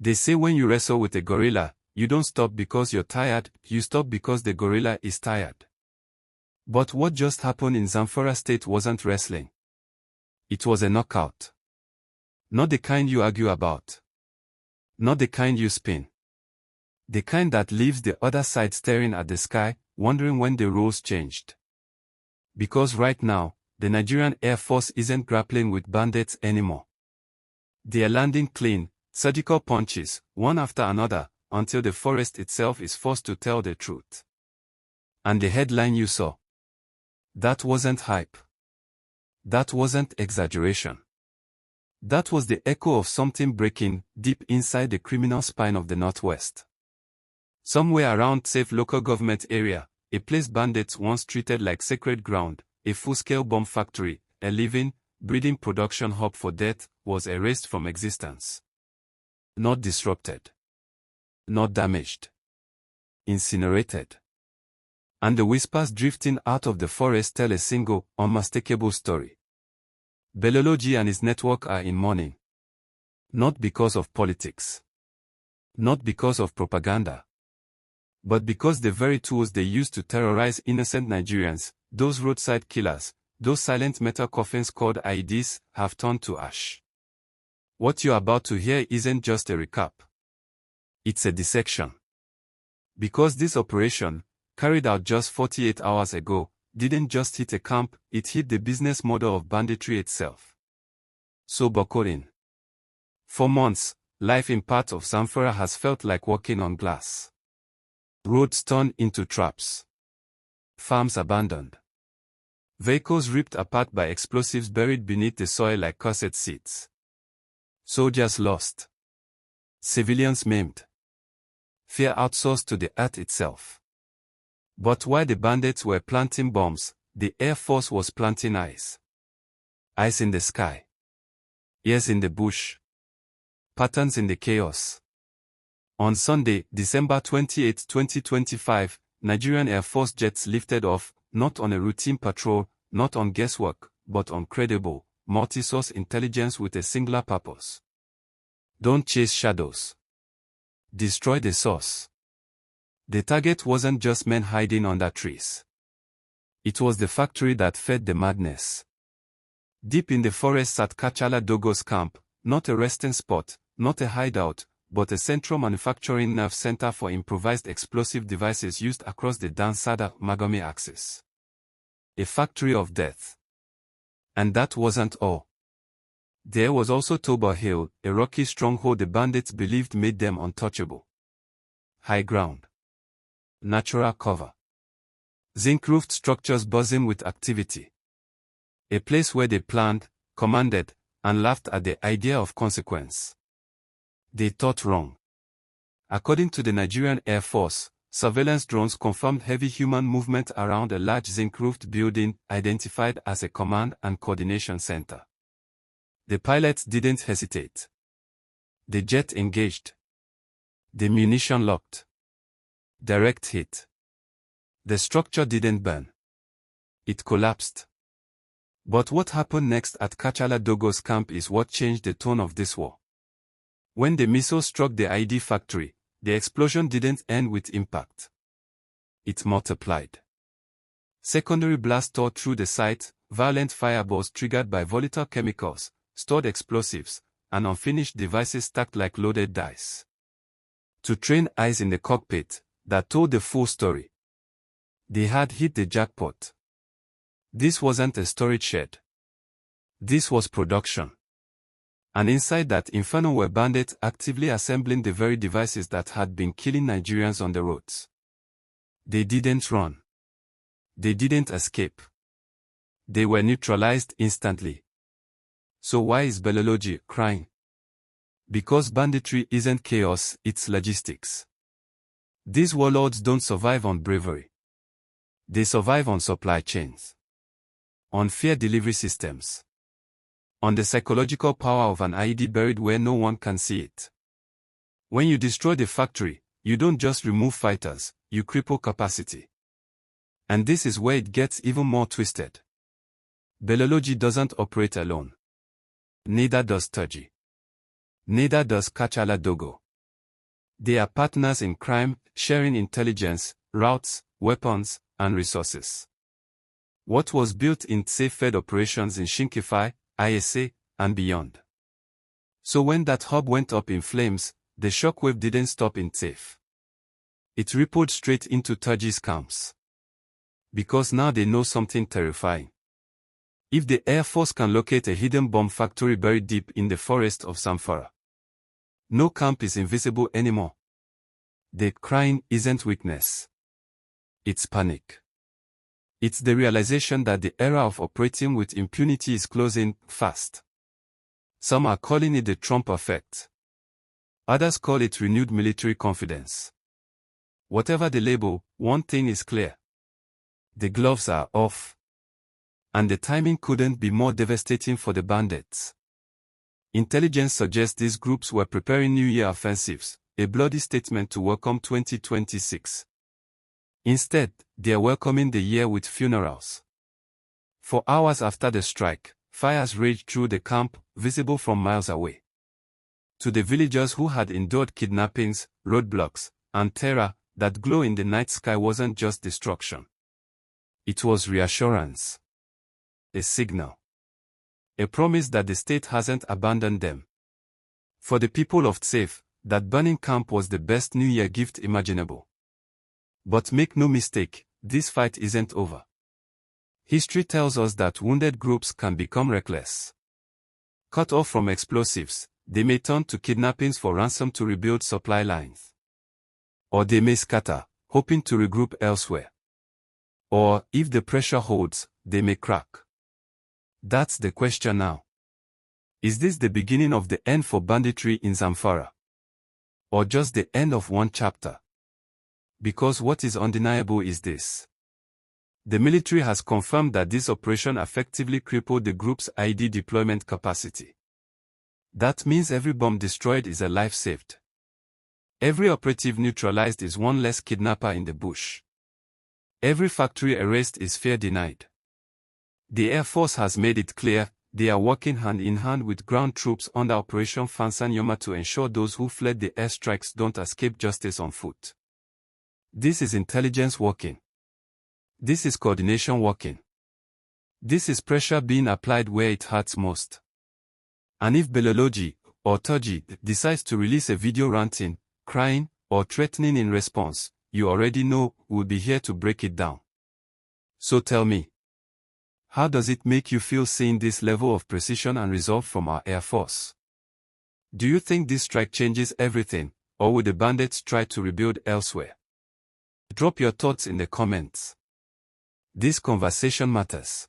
They say when you wrestle with a gorilla, you don't stop because you're tired, you stop because the gorilla is tired. But what just happened in Zamfara State wasn't wrestling. It was a knockout. Not the kind you argue about. Not the kind you spin. The kind that leaves the other side staring at the sky, wondering when the rules changed. Because right now, the Nigerian Air Force isn't grappling with bandits anymore. They are landing clean, surgical punches, one after another, until the forest itself is forced to tell the truth. And the headline you saw. That wasn't hype. That wasn't exaggeration. That was the echo of something breaking deep inside the criminal spine of the Northwest. Somewhere around safe local government area, a place bandits once treated like sacred ground, a full-scale bomb factory, a living, breeding production hub for death, was erased from existence. Not disrupted. Not damaged. Incinerated. And the whispers drifting out of the forest tell a single, unmistakable story. Bello and his network are in mourning. Not because of politics. Not because of propaganda. But because the very tools they used to terrorize innocent Nigerians, those roadside killers, those silent metal coffins called IEDs, have turned to ash. What you're about to hear isn't just a recap. It's a dissection. Because this operation, carried out just 48 hours ago, didn't just hit a camp, it hit the business model of banditry itself. So buckle in. For months, life in parts of Zamfara has felt like walking on glass. Roads turned into traps. Farms abandoned. Vehicles ripped apart by explosives buried beneath the soil like cursed seeds. Soldiers lost. Civilians maimed. Fear outsourced to the earth itself. But while the bandits were planting bombs, the Air Force was planting eyes. Eyes in the sky. Ears in the bush. Patterns in the chaos. On Sunday, December 28, 2025, Nigerian Air Force jets lifted off, not on a routine patrol, not on guesswork, but on credible, multi-source intelligence with a singular purpose. Don't chase shadows. Destroy the source. The target wasn't just men hiding under trees. It was the factory that fed the madness. Deep in the forests at Kachala Dogo's camp, not a resting spot, not a hideout, but a central manufacturing nerve center for improvised explosive devices used across the Dansada-Magome axis. A factory of death. And that wasn't all. There was also Toba Hill, a rocky stronghold the bandits believed made them untouchable. High ground. Natural cover. Zinc-roofed structures buzzing with activity. A place where they planned, commanded, and laughed at the idea of consequence. They thought wrong. According to the Nigerian Air Force, surveillance drones confirmed heavy human movement around a large zinc-roofed building identified as a command and coordination center. The pilots didn't hesitate. The jet engaged. The munition locked. Direct hit. The structure didn't burn. It collapsed. But what happened next at Kachala Dogo's camp is what changed the tone of this war. When the missile struck the ID factory, the explosion didn't end with impact. It multiplied. Secondary blasts tore through the site, violent fireballs triggered by volatile chemicals, stored explosives, and unfinished devices stacked like loaded dice. To train eyes in the cockpit, that told the full story. They had hit the jackpot. This wasn't a storage shed. This was production. And inside that inferno were bandits actively assembling the very devices that had been killing Nigerians on the roads. They didn't run. They didn't escape. They were neutralized instantly. So why is Bello crying? Because banditry isn't chaos, it's logistics. These warlords don't survive on bravery. They survive on supply chains. On fear delivery systems. On the psychological power of an IED buried where no one can see it. When you destroy the factory, you don't just remove fighters, you cripple capacity. And this is where it gets even more twisted. Bello doesn't operate alone. Neither does Turji. Neither does Kachala Dogo. They are partners in crime, sharing intelligence, routes, weapons, and resources. What was built in TSAFE fed operations in Shinkifi, ISA, and beyond. So when that hub went up in flames, the shockwave didn't stop in TSAFE. It rippled straight into Turji's camps. Because now they know something terrifying. If the Air Force can locate a hidden bomb factory buried deep in the forest of Zamfara, no camp is invisible anymore. The crying isn't weakness. It's panic. It's the realization that the era of operating with impunity is closing fast. Some are calling it the Trump effect. Others call it renewed military confidence. Whatever the label, one thing is clear. The gloves are off. And the timing couldn't be more devastating for the bandits. Intelligence suggests these groups were preparing New Year offensives, a bloody statement to welcome 2026. Instead, they are welcoming the year with funerals. For hours after the strike, fires raged through the camp, visible from miles away. To the villagers who had endured kidnappings, roadblocks, and terror, that glow in the night sky wasn't just destruction. It was reassurance. A signal. A promise that the state hasn't abandoned them. For the people of TSAFE, that burning camp was the best New Year gift imaginable. But make no mistake, this fight isn't over. History tells us that wounded groups can become reckless. Cut off from explosives, they may turn to kidnappings for ransom to rebuild supply lines. Or they may scatter, hoping to regroup elsewhere. Or, if the pressure holds, they may crack. That's the question now. Is this the beginning of the end for banditry in Zamfara? Or just the end of one chapter? Because what is undeniable is this. The military has confirmed that this operation effectively crippled the group's ID deployment capacity. That means every bomb destroyed is a life saved. Every operative neutralized is one less kidnapper in the bush. Every factory erased is fear denied. The Air Force has made it clear, they are working hand in hand with ground troops under Operation Fansanyoma to ensure those who fled the airstrikes don't escape justice on foot. This is intelligence working. This is coordination working. This is pressure being applied where it hurts most. And if Bello or Turji decides to release a video ranting, crying, or threatening in response, you already know we'll be here to break it down. So tell me, how does it make you feel seeing this level of precision and resolve from our Air Force? Do you think this strike changes everything, or will the bandits try to rebuild elsewhere? Drop your thoughts in the comments. This conversation matters.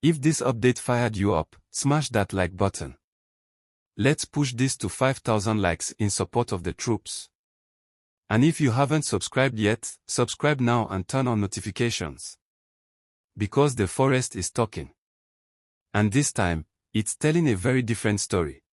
If this update fired you up, smash that like button. Let's push this to 5,000 likes in support of the troops. And if you haven't subscribed yet, subscribe now and turn on notifications. Because the forest is talking. And this time, it's telling a very different story.